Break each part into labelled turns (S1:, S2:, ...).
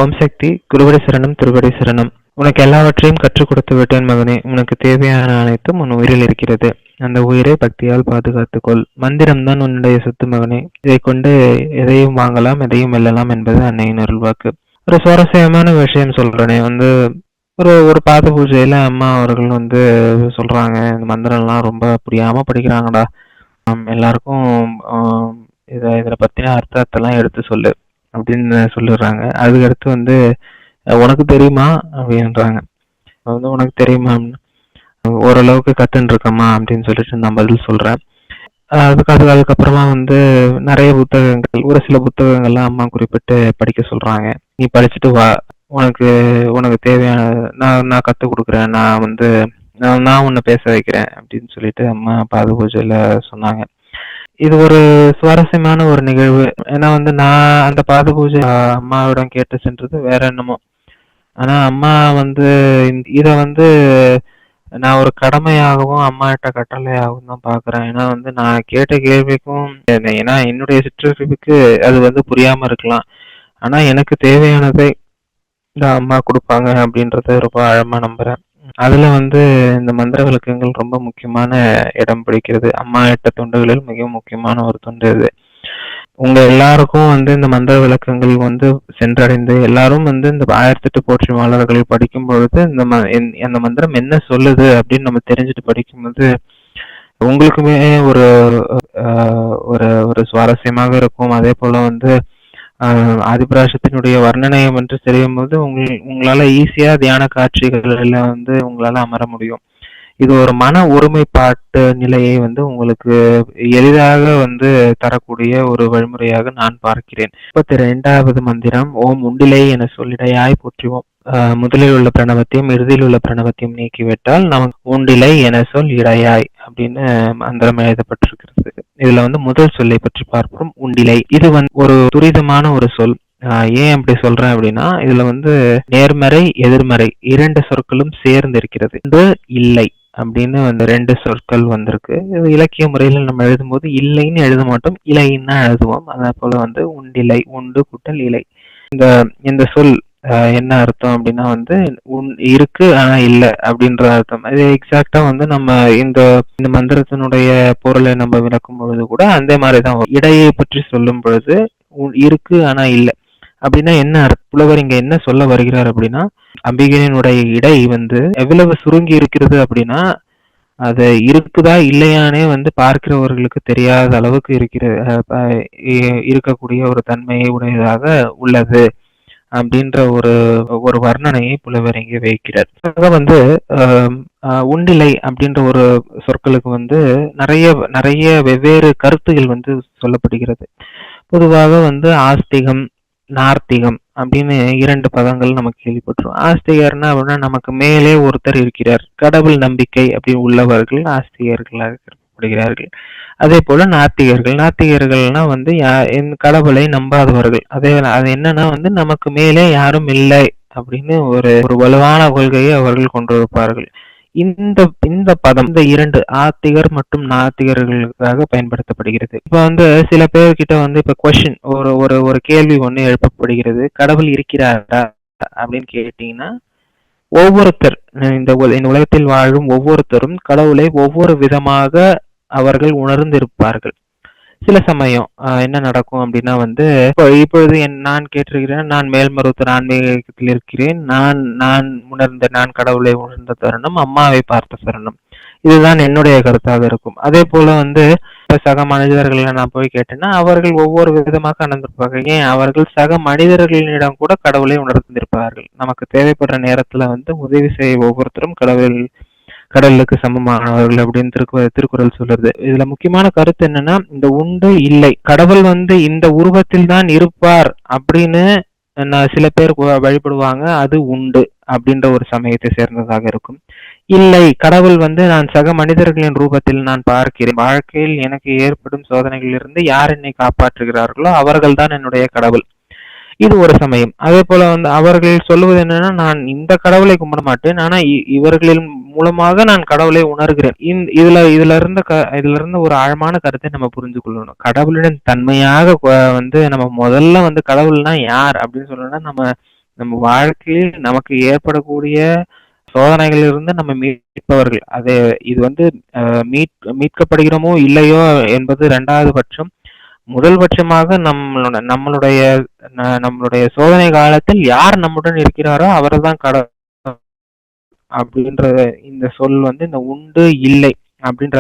S1: ஓம் சக்தி குருவடி சரணம் திருவடி சரணம். உனக்கு எல்லாவற்றையும் கற்றுக் கொடுத்து விட்டேன் மகனே. உனக்கு தேவையான அனைத்தும் உன் உயிரில் இருக்கிறது. அந்த உயிரை பக்தியால் பாதுகாத்துக்கொள். மந்திரம் தான் உன்னுடைய சொத்து மகனே. இதை கொண்டு எதையும் வாங்கலாம், எதையும் வெல்லலாம் என்பது அன்னையின் அருள்வாக்கு. ஒரு சுவாரஸ்யமான விஷயம் சொல்றேனே ஒரு ஒரு பாத பூஜையில அம்மா அவர்கள் சொல்றாங்க, இந்த மந்திரம்லாம் ரொம்ப புரியாம படிக்கிறாங்கடா. எல்லாருக்கும் இதை பத்தின அர்த்தத்தெல்லாம் எடுத்து சொல்லு அப்படின்னு சொல்லிடுறாங்க. அதுக்கடுத்து உனக்கு தெரியுமா அப்படின்றாங்க. உனக்கு தெரியுமா, ஓரளவுக்கு கத்துன்னு இருக்கம்மா அப்படின்னு சொல்லிட்டு நான் பதில் சொல்றேன். அதுக்கப்புறமா நிறைய புத்தகங்கள், ஒரு சில புத்தகங்கள்லாம் அம்மா குறிப்பிட்டு படிக்க சொல்றாங்க. நீ படிச்சுட்டு வா, உனக்கு உனக்கு தேவையான நான் கத்து கொடுக்குறேன், நான் உன்னை பேச வைக்கிறேன் அப்படின்னு சொல்லிட்டு அம்மா பாத பூஜையில சொன்னாங்க. இது ஒரு சுவாரஸ்யமான ஒரு நிகழ்வு. ஏன்னா நான் அந்த பாத பூஜை அம்மாவிடம் கேட்டு சென்றது வேற என்னமோ. ஆனா அம்மா இத நான் ஒரு கடமையாகவும் அம்மா கிட்ட கட்டளையாகவும் தான் பாக்குறேன். ஏன்னா நான் கேட்ட கேள்விக்கும், ஏன்னா என்னுடைய சிற்றறிவுக்கு அது புரியாம இருக்கலாம். ஆனா எனக்கு தேவையானதை இந்த அம்மா கொடுப்பாங்க அப்படின்றத ரொம்ப ஆழமா நம்புறேன். அதுல இந்த மந்திர விளக்கங்கள் ரொம்ப முக்கியமான இடம் பிடிக்கிறது. அம்மா இட்ட தொண்டுகளில் மிகவும் முக்கியமான ஒரு தொண்டு இது. உங்க எல்லாருக்கும் இந்த மந்திர விளக்கங்கள் சென்றடைந்து எல்லாரும் இந்த 1008 போற்றி மாலர்களை படிக்கும் பொழுது அந்த மந்திரம் என்ன சொல்லுது அப்படின்னு நம்ம தெரிஞ்சுட்டு படிக்கும்போது உங்களுக்குமே ஒரு ஒரு ஒரு சுவாரஸ்யமாக இருக்கும். அதே போல ஆதிபராசக்தியினுடைய வர்ணனையம் என்று தெரியும் போது உங்களால ஈஸியா தியான காட்சிகள்ல உங்களால அமர முடியும். இது ஒரு மன ஒருமைப்பாட்டு நிலையை உங்களுக்கு எளிதாக தரக்கூடிய ஒரு வழிமுறையாக நான் பார்க்கிறேன். 32வது மந்திரம் ஓம் உண்டிலை என சொல்லிடையாய் போற்றுவோம். முதலில் உள்ள பிரணவத்தையும் இறுதியில் உள்ள பிரணவத்தையும் நீக்கிவிட்டால் நமக்கு உண்டிலை என சொல் இடையாய் அப்படின்னு மந்திரம் எழுதப்பட்டிருக்கிறது. இதுல முதல் சொல்லை பற்றி பார்ப்போம். உண்டிலை. இது ஒரு துரிதமான ஒரு சொல். ஏன் அப்படி சொல்றேன் அப்படின்னா, இதுல நேர்மறை எதிர்மறை 2 சொற்களும் சேர்ந்து இருக்கிறது. இல்லை அப்படின்னு 2 சொற்கள் வந்திருக்கு. இலக்கிய முறையில நம்ம எழுதும் போது இல்லைன்னு எழுத மாட்டோம், இலைன்னு தான் எழுதுவோம். அதே போல உண்டிலை, உண்டு கூட்டல் இலை. இந்த சொல் என்ன அர்த்தம் அப்படின்னா இருக்கு ஆனா இல்ல அப்படின்ற அர்த்தம். இது எக்ஸாக்டா நம்ம இந்த மந்திரத்தினுடைய பொருளை நம்ம விளக்கும் பொழுது கூட அந்த மாதிரிதான். இடையை பற்றி சொல்லும் பொழுது இருக்கு ஆனா இல்ல அப்படின்னா என்ன புலவர் இங்க என்ன சொல்ல வருகிறார் அப்படின்னா, அம்பிகையினுடைய இடை எவ்வளவு சுருங்கி இருக்கிறது அப்படின்னா அது இருக்குதா இல்லையானே பார்க்கிறவர்களுக்கு தெரியாத அளவுக்கு இருக்கக்கூடிய ஒரு தன்மையை உடையதாக உள்ளது அப்படின்ற ஒரு வர்ணனையை புலவர் இங்கே வைக்கிறார். உண்டிலை அப்படின்ற ஒரு சொற்களுக்கு நிறைய வெவ்வேறு கருத்துகள் சொல்லப்படுகிறது. பொதுவாக ஆஸ்திகம் நார்த்திகம் அப்படின்னு 2 பதங்கள் நமக்கு கேள்விப்பட்டிருக்கோம். ஆஸ்திகர்னா அப்படின்னா நமக்கு மேலே ஒருத்தர் இருக்கிறார், கடவுள் நம்பிக்கை அப்படி உள்ளவர்கள் ஆஸ்திகர்களாக கருதப்படுகிறார்கள். அதே போல நாத்திகர்கள்னா கடவுளை நம்பாதவர்கள். அது என்னன்னா நமக்கு மேலே யாரும் இல்லை அப்படின்னு ஒரு வலுவான கொள்கையை அவர்கள் கொண்டிருப்பார்கள். இந்த பதம் இந்த 2 ஆத்திகர் மற்றும் நாத்திகர்களுக்காக பயன்படுத்தப்படுகிறது. இப்ப சில பேர்கிட்ட இப்ப கொஸ்டின் ஒரு கேள்வி எழுப்பப்படுகிறது, கடவுள் இருக்கிறாரா அப்படின்னு கேட்டீங்கன்னா, ஒவ்வொருத்தர் இந்த உலகத்தில் வாழும் ஒவ்வொருத்தரும் கடவுளை ஒவ்வொரு விதமாக அவர்கள் உணர்ந்திருப்பார்கள். சில சமயம் என்ன நடக்கும் அப்படின்னா இப்பொழுது நான் கேட்டிருக்கிறேன், நான் மேல்மருவத்தூர் ஆன்மீகத்தில் இருக்கிறேன், நான் நான் கடவுளை உணர்ந்த தருணம், அம்மாவை பார்த்த தருணம், இதுதான் என்னுடைய கருத்தாக இருக்கும். அதே போல சக மனிதர்களை நான் போய் கேட்டேன்னா அவர்கள் ஒவ்வொரு விதமாக உணர்ந்திருப்பார்கள். ஏன் அவர்கள் சக மனிதர்களிடம் கூட கடவுளை உணர்ந்திருப்பார்கள். நமக்கு தேவைப்படுற நேரத்துல உதவி செய்ய ஒவ்வொருத்தரும் கடலுக்கு சமமானவர்கள் அப்படின்னு திருக்குறள் சொல்றது. இதுல முக்கியமான கருத்து என்னன்னா, இந்த உண்டு இல்லை, கடவுள் இந்த உருவத்தில் தான் இருப்பார் அப்படின்னு சில பேர் வழிபடுவாங்க, அது உண்டு அப்படின்ற ஒரு சமயத்தை சேர்ந்ததாக இருக்கும். இல்லை, கடவுள் நான் சக மனிதர்களின் ரூபத்தில் நான் பார்க்கிறேன், வாழ்க்கையில் எனக்கு ஏற்படும் சோதனைகளிலிருந்து யார் என்னை காப்பாற்றுகிறார்களோ அவர்கள் தான் என்னுடைய கடவுள், இது ஒரு சமயம். அதே போல அவர்கள் சொல்லுவது என்னன்னா, நான் இந்த கடவுளை கும்பிட மாட்டேன், ஆனா இவர்களின் மூலமாக நான் கடவுளை உணர்கிறேன். இதுல இருந்த ஒரு ஆழமான கருத்தை நம்ம புரிஞ்சு கொள்ளணும். கடவுளின் தன்மையாக நம்ம முதல்ல கடவுள்னா யார் அப்படின்னு சொல்லணும்னா, நம்ம நம்ம வாழ்க்கையில் நமக்கு ஏற்படக்கூடிய சோதனைகளிலிருந்து நம்ம மீட்பவர்கள். இது வந்து மீட்கப்படுகிறோமோ இல்லையோ என்பது 2வது பட்சம். முதல் பட்சமாக நம்மளுடைய சோதனை காலத்தில் யார் நம்முடன் இருக்கிறாரோ அவர்தான் அப்படின்ற இந்த சொல் வந்து இந்த உண்டு இல்லை அப்படின்ற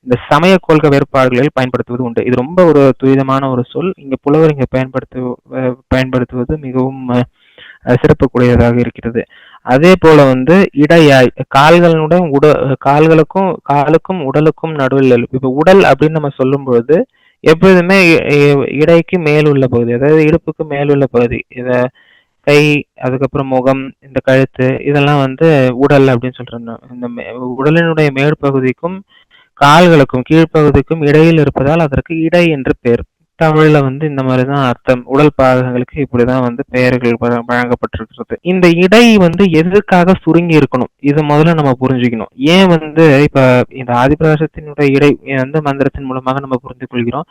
S1: இந்த சமய கொள்கை வேறுபாடுகளில் பயன்படுத்துவது உண்டு. இது ரொம்ப ஒரு துரிதமான ஒரு சொல். இங்க புலவர் இங்க பயன்படுத்துவது மிகவும் சிறப்புக்குரியதாக இருக்கிறது. அதே போல வந்து இடையாய் காலுக்கும் உடலுக்கும் நடுவில், இப்ப உடல் அப்படின்னு நம்ம சொல்லும் பொழுது எப்போதுமே இடைக்கு மேல் உள்ள பகுதி, அதாவது இடுப்புக்கு மேல் உள்ள பகுதி, கை, அதுக்கப்புறம் முகம், இந்த கழுத்து, இதெல்லாம் வந்து உடல் அப்படின்னு சொல்றாங்க. இந்த உடலினுடைய மேற்பகுதிக்கும் கால்களுக்கும் கீழ்ப்பகுதிக்கும் இடையில் இருப்பதால் அதற்கு இடை என்று பெயர். தமிழ்ல வந்து இந்த மாதிரிதான் அர்த்தம். உடல் பாகங்களுக்கு இப்படிதான் வந்து பெயர்கள் வழங்கப்பட்டிருக்கிறது. இந்த இடை வந்து எதற்காக சுருங்கி இருக்கணும், இது முதல்ல நம்ம புரிஞ்சுக்கணும். ஏன் வந்து இப்ப இந்த ஆதிபிரகாசத்தினுடைய இடை வந்து மந்திரத்தின் மூலமாக நம்ம புரிந்து கொள்கிறோம்.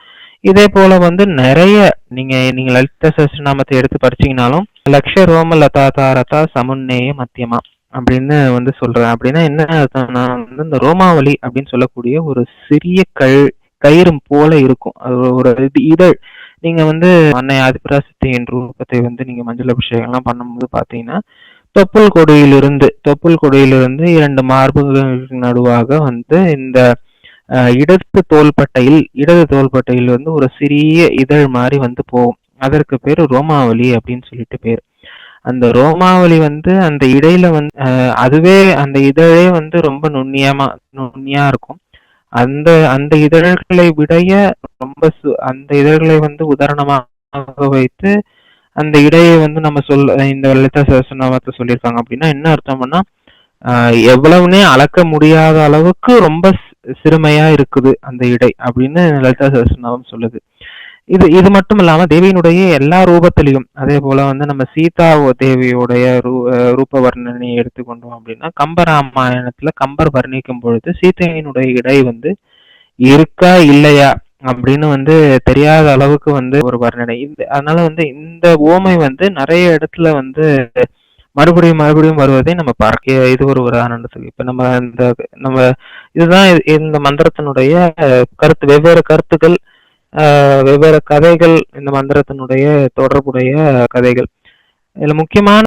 S1: இதே போல வந்து நிறைய நீங்க லலிதா சஹஸ்ரநாமத்தை எடுத்து படிச்சீங்கன்னாலும் லட்ச ரோம லதா தாரதா சமுன்னேய மத்தியமா அப்படின்னு வந்து சொல்றேன். அப்படின்னா என்ன அர்த்தம்னா வந்து இந்த ரோமாவளி அப்படின்னு சொல்லக்கூடிய ஒரு சிறிய கயிறு போல இருக்கும். அது ஒரு இதழ். நீங்க வந்து அன்னை ஆதிபராசக்தியின் ரூபத்தை வந்து நீங்க மஞ்சள் அபிஷேகம் எல்லாம் பண்ணும்போது பாத்தீங்கன்னா தொப்புள் கொடியிலிருந்து 2 மார்புகளுக்கு நடுவாக வந்து இந்த இடது தோள்பட்டையில் வந்து ஒரு சிறிய இதழ் மாதிரி வந்து போகும். அதற்கு பேரு ரோமாவளி அப்படின்னு சொல்லிட்டு பேரு. அந்த ரோமாவளி வந்து அந்த இடையில வந்து அதுவே அந்த இதழே வந்து ரொம்ப நுண்ணியா இருக்கும். அந்த இதழ்களை விடைய ரொம்ப அந்த இதழ்களை வந்து உதாரணமாக வைத்து அந்த இடையை வந்து நம்ம இந்த லலிதா சஹஸ்ரநாமத்தை சொல்லியிருக்காங்க. அப்படின்னா என்ன அர்த்தம்னா எவ்வளவுனே அளக்க முடியாத அளவுக்கு ரொம்ப சிறுமையா இருக்குது அந்த இடை அப்படின்னு லலிதா சஹஸ்ரநாமம் சொல்லுது. இது மட்டும் இல்லாம தேவியினுடைய எல்லா ரூபத்திலையும், அதே போல வந்து நம்ம சீதா தேவியோடைய ரூப வர்ணனையை எடுத்துக்கொண்டோம் அப்படின்னா கம்பராமாயணத்துல கம்பர் வர்ணிக்கும் பொழுது சீதையினுடைய இடை வந்து இருக்கா இல்லையா அப்படின்னு வந்து தெரியாத அளவுக்கு வந்து ஒரு வர்ணனை. அதனால வந்து இந்த ஓமை வந்து நிறைய இடத்துல வந்து மறுபடியும் வருவதை நம்ம பார்க்க. இது ஒரு உதாரணத்துக்கு இப்ப நம்ம இதுதான் இந்த மந்திரத்தினுடைய கருத்து. வெவ்வேறு கருத்துக்கள், வெவ்வேறு கதைகள், இந்த மந்திரத்தினுடைய தொடர்புடைய கதைகள். இதுல முக்கியமான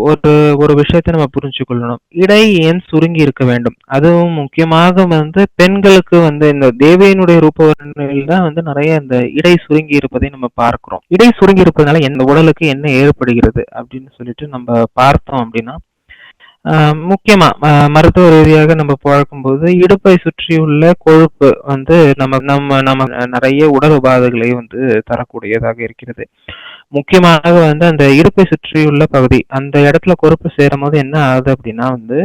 S1: ஒரு விஷயத்தை நம்ம புரிஞ்சு கொள்ளணும். இடை ஏன் சுருங்கி இருக்க வேண்டும்? அதுவும் முக்கியமாக வந்து பெண்களுக்கு வந்து இந்த தேவியினுடைய ரூபவர்ணனையில் தான் வந்து நிறைய இந்த இடை சுருங்கி இருப்பதை நம்ம பார்க்கிறோம். இடை சுருங்கி இருப்பதனால எந்த உடலுக்கு என்ன ஏற்படுகிறது அப்படின்னு சொல்லிட்டு நம்ம பார்த்தோம் அப்படின்னா முக்கியமா மருத்துவ ரீதியாக நம்ம பார்க்கும்போது இடுப்பை சுற்றியுள்ள கொழுப்பு வந்து நம்ம நிறைய உடல் உபாதைகளை வந்து தரக்கூடியதாக இருக்கிறது. முக்கியமாக வந்து அந்த இடுப்பை சுற்றியுள்ள பகுதி, அந்த இடத்துல கொழுப்பு சேரும் போது என்ன ஆகுது அப்படின்னா வந்து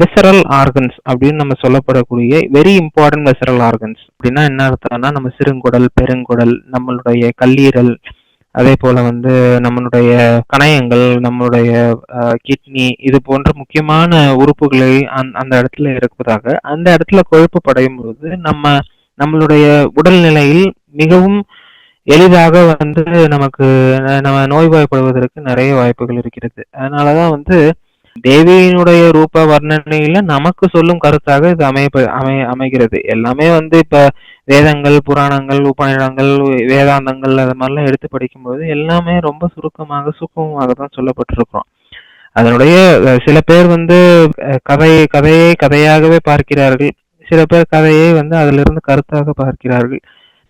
S1: விசரல் ஆர்கன்ஸ் அப்படின்னு நம்ம சொல்லப்படக்கூடிய வெரி இம்பார்ட்டன்ட் விசரல் ஆர்கன்ஸ் அப்படின்னா என்ன அர்த்தம்னா நம்ம சிறுங்குடல், பெருங்குடல், நம்மளுடைய கல்லீரல், அதே போல வந்து நம்மளுடைய கணையங்கள், நம்மளுடைய கிட்னி, இது போன்ற முக்கியமான உறுப்புகளை அந்த இடத்துல இருப்பதாக அந்த இடத்துல கொழுப்பு படையும் போது நம்மளுடைய உடல்நிலையில் மிகவும் எளிதாக வந்து நம்ம நோய்வாய்ப்படுவதற்கு நிறைய வாய்ப்புகள் இருக்கிறது. அதனாலதான் வந்து தேவியினுடைய ரூப வர்ணனையில நமக்கு சொல்லும் கருத்தாக இது அமைகிறது. எல்லாமே வந்து இப்ப வேதங்கள், புராணங்கள், உபநிடங்கள், வேதாந்தங்கள் அது மாதிரிலாம் எடுத்து படிக்கும்போது எல்லாமே ரொம்ப சுருக்கமாக தான் சொல்லப்பட்டிருக்கிறோம். அதனுடைய சில பேர் வந்து கதையாகவே பார்க்கிறார்கள், சில பேர் கதையை வந்து அதுல இருந்து கருத்தாக பார்க்கிறார்கள்.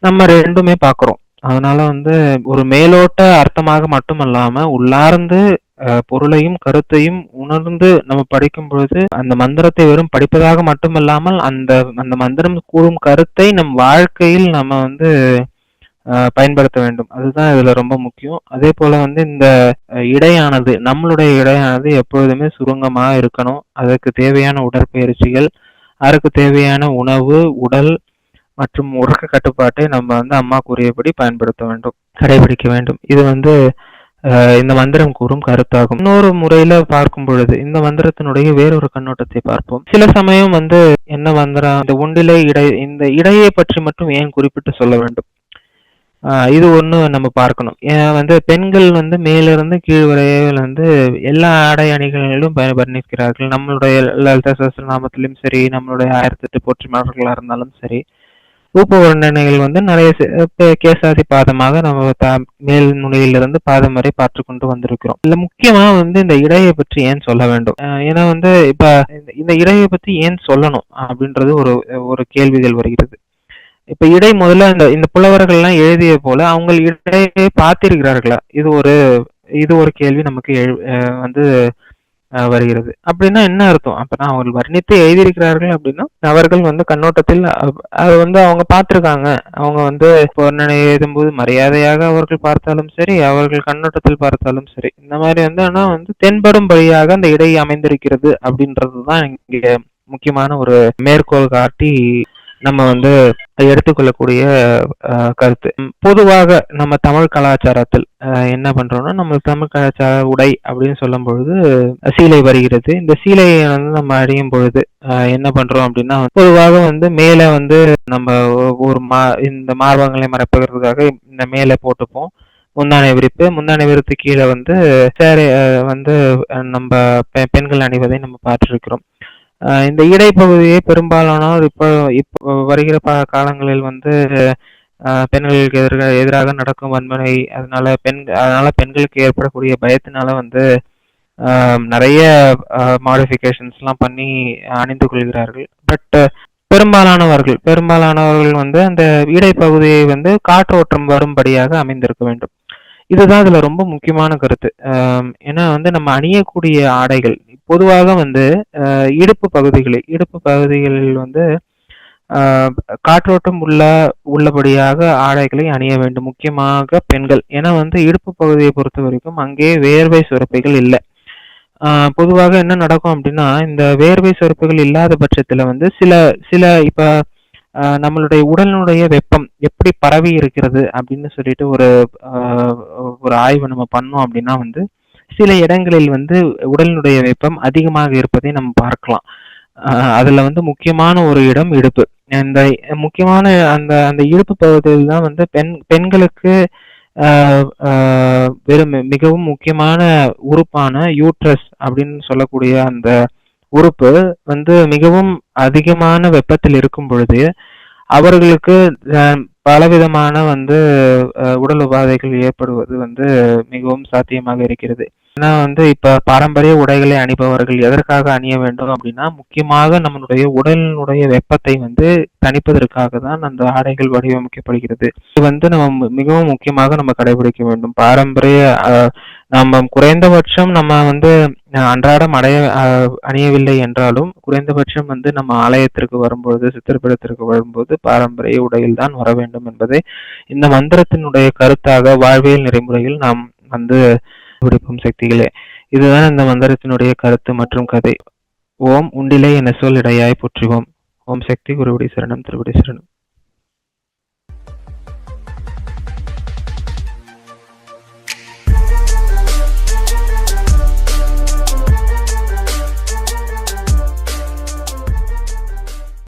S1: நம்ம ரெண்டுமே பார்க்கிறோம். அதனால வந்து ஒரு மேலோட்ட அர்த்தமாக மட்டுமல்லாம உள்ளார்ந்து பொருளையும் கருத்தையும் உணர்ந்து நம்ம படிக்கும் பொழுது அந்த மந்திரத்தை வெறும் படிப்பதாக மட்டுமல்லாமல் அந்த மந்திரம் கூறும் கருத்தை நம் வாழ்க்கையில் நம்ம வந்து பயன்படுத்த வேண்டும். அதுதான் இதுல ரொம்ப முக்கியம். அதே போல வந்து இந்த நம்மளுடைய இடையானது எப்பொழுதுமே சுருங்கமா இருக்கணும். அதற்கு தேவையான உடற்பயிற்சிகள், அதற்கு தேவையான உணவு, உடல் மற்றும் உறக்க கட்டுப்பாட்டை நம்ம வந்து அம்மா கூறியபடி கடைபிடிக்க வேண்டும். இது வந்து இந்த மந்திரம் கூறும் கருத்தாகும். இன்னொரு முறையில பார்க்கும் பொழுது இந்த மந்திரத்தினுடைய வேறொரு கண்ணோட்டத்தை பார்ப்போம். சில சமயம் வந்து என்ன மந்திரம், இந்த இடையை பற்றி மட்டும் ஏன் குறிப்பிட்டு சொல்ல வேண்டும்? இது ஒண்ணு நம்ம பார்க்கணும். வந்து பெண்கள் வந்து மேலிருந்து கீழ் வரையில் வந்து எல்லா ஆடை அணிகளிலும் வர்ணிக்கிறார்கள். நம்மளுடைய லலிதா சஹஸ்ரநாமத்திலும் சரி, நம்மளுடைய 1008 போற்றி மலர்களா இருந்தாலும் சரி, ஊப்ப வர்ணனைகள் வந்து நிறைய கேசாதி பாதமாக நம்ம மேல் நுனியிலிருந்து பாதம் வரை பார்த்து கொண்டு வந்திருக்கிறோம். இதுல முக்கியமா வந்து இந்த இடையை பற்றி ஏன் சொல்ல வேண்டும்? ஏன்னா வந்து இப்ப இந்த இடையை பத்தி ஏன் சொல்லணும் அப்படின்றது ஒரு ஒரு கேள்விகள் வருகிறது. இப்ப இடை முதல்ல இந்த புலவர்கள்லாம் எழுதிய போல அவங்க இடையை பார்த்திருக்கிறார்களா? இது ஒரு கேள்வி நமக்கு வந்து வருகிறது. அப்படின்னா என்ன அர்த்தம்? அப்பனா அவர்கள் வர்ணித்து எழுதியிருக்கிறார்கள் அப்படின்னா, அவர்கள் வந்து கண்ணோட்டத்தில் அது வந்து அவங்க பார்த்திருக்காங்க. அவங்க வந்து வர்ணனை எழுதும்போது மரியாதையாக அவர்கள் பார்த்தாலும் சரி, அவர்கள் கண்ணோட்டத்தில் பார்த்தாலும் சரி. இந்த மாதிரி வந்து ஆனா வந்து தென்படும்படியாக அந்த இடை அமைந்திருக்கிறது அப்படின்றதுதான் இங்க முக்கியமான ஒரு மேற்கோள் காட்டி நம்ம வந்து எடுத்துக்கொள்ளக்கூடிய கருத்து. பொதுவாக நம்ம தமிழ் கலாச்சாரத்தில் என்ன பண்றோம்னா, நம்ம தமிழ் கலாச்சார உடை அப்படின்னு சொல்லும் பொழுது சீலை வருகிறது. இந்த சீலையை வந்து நம்ம அணியும் பொழுது என்ன பண்றோம் அப்படின்னா, பொதுவாக வந்து மேல வந்து நம்ம ஒரு இந்த மார்பகங்களை மறைப்பதற்காக இந்த மேலே போட்டுப்போம். முந்தானை விரிப்பு, முந்தானை விரித்து கீழே வந்து சேரை வந்து நம்ம பெண்கள் அணிவதை நம்ம பார்த்திருக்கிறோம். இந்த இடைப்பகுதியை பெரும்பாலானோர் இப்போ வருகிற காலங்களில் வந்து பெண்களுக்கு எதிராக நடக்கும் வன்முறை, அதனால பெண்களுக்கு ஏற்படக்கூடிய பயத்தினால வந்து நிறைய மாடிஃபிகேஷன்ஸ்லாம் பண்ணி அணிந்து கொள்கிறார்கள். பட் பெரும்பாலானவர்கள் வந்து அந்த இடைப்பகுதியை வந்து காற்றோட்டம் வரும்படியாக அமைந்திருக்க வேண்டும். இதுதான் இதுல ரொம்ப முக்கியமான கருத்து. ஏன்னா வந்து நம்ம அணியக்கூடிய ஆடைகள் பொதுவாக வந்து இடுப்பு பகுதிகளில் வந்து காற்றோட்டம் உள்ளபடியாக ஆடைகளை அணிய வேண்டும். முக்கியமாக பெண்கள். ஏன்னா வந்து இடுப்பு பகுதியை பொறுத்த வரைக்கும் அங்கே வேர்வை சுரப்பிகள் இல்லை. பொதுவாக என்ன நடக்கும் அப்படின்னா, இந்த வேர்வை சுரப்பிகள் இல்லாத பட்சத்துல வந்து சில இப்ப நம்மளுடைய உடலினுடைய வெப்பம் எப்படி பரவி இருக்கிறது அப்படின்னு சொல்லிட்டு ஒரு ஆய்வு நம்ம பண்ணோம் அப்படின்னா வந்து, சில இடங்களில் வந்து உடலினுடைய வெப்பம் அதிகமாக இருப்பதை நம்ம பார்க்கலாம். அதுல வந்து முக்கியமான ஒரு இடம் இடுப்பு. இந்த முக்கியமான அந்த அந்த இடுப்பு பகுதியில் தான் வந்து பெண்களுக்கு மிகவும் முக்கியமான உறுப்பான யூட்ரஸ் அப்படின்னு சொல்லக்கூடிய அந்த உறுப்பு வந்து மிகவும் அதிகமான வெப்பத்தில் இருக்கும் பொழுது அவர்களுக்கு பலவிதமான வந்து உடல் உபாதைகள் ஏற்படுவது வந்து மிகவும் சாத்தியமாக இருக்கிறது. ஏன்னா வந்து இப்ப பாரம்பரிய உடைகளை அணிபவர்கள் எதற்காக அணிய வேண்டும் அப்படின்னா, முக்கியமாக நம்மளுடைய உடலினுடைய வெப்பத்தை வந்து தணிப்பதற்காக தான் அந்த ஆடைகள் வடிவமைக்கப்படுகிறது. இது வந்து நம்ம மிகவும் முக்கியமாக நம்ம கடைபிடிக்க வேண்டும். பாரம்பரிய நம்ம குறைந்தபட்சம் நம்ம வந்து அன்றாடம் அணியவில்லை என்றாலும் குறைந்தபட்சம் வந்து நம்ம ஆலயத்திற்கு வரும்பொழுது, சித்திரப்படத்திற்கு வரும்போது பாரம்பரிய உடையில் தான் வர வேண்டும் என்பதை இந்த மந்திரத்தினுடைய கருத்தாக வாழ்வியல் நெறிமுறையில் நாம் வந்து பிடிப்பும் சக்திகளே. இதுதான் இந்த மந்திரத்தினுடைய கருத்து மற்றும் கதை. ஓம் உண்டிலை என சொல் இடையாய் போற்றுவோம். ஓம் சக்தி குருவடி சரணம் திருவடி சரணம்.